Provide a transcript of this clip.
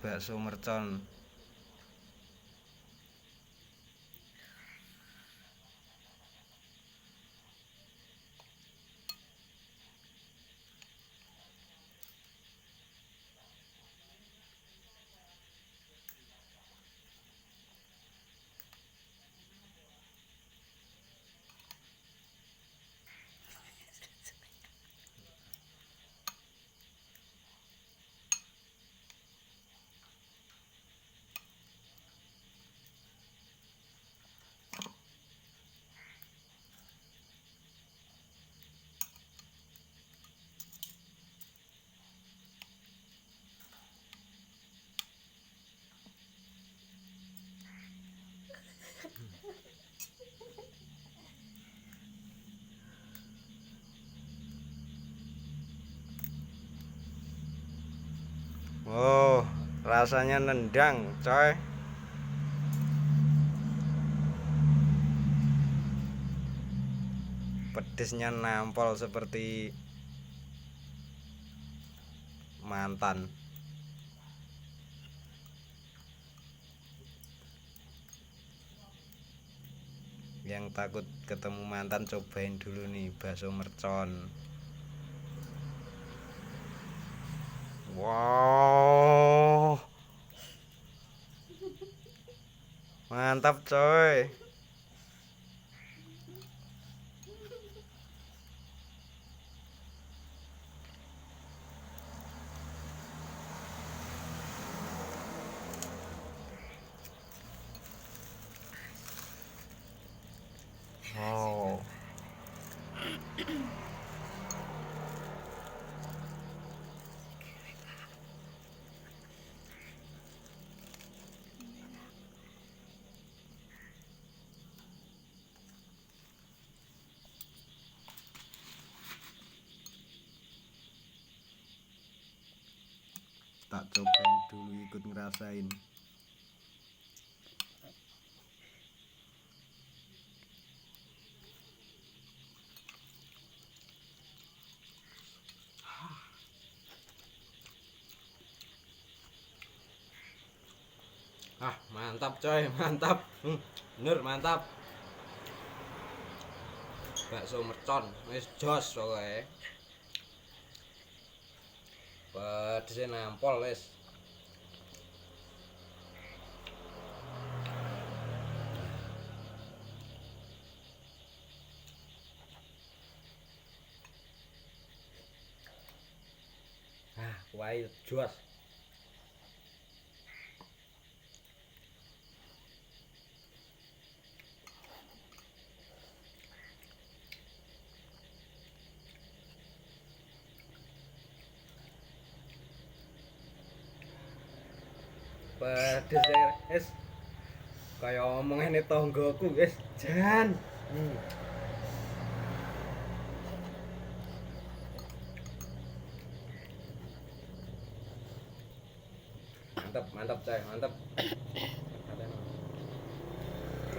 bakso mercon. Oh, rasanya nendang, coy. Pedesnya nampol seperti mantan. Yang takut ketemu mantan, cobain dulu nih bakso mercon. Wow, mantap coy. Wow, tak cobain dulu, ikut ngerasain. Mantap coy, mantap. Bener mantap. Bakso mercon wis jos pokoke. Pedese nampol wis. Kuwi jos. Pedes wis kaya omongane tanggoku wis jan. Mantap, mantap coy, mantap.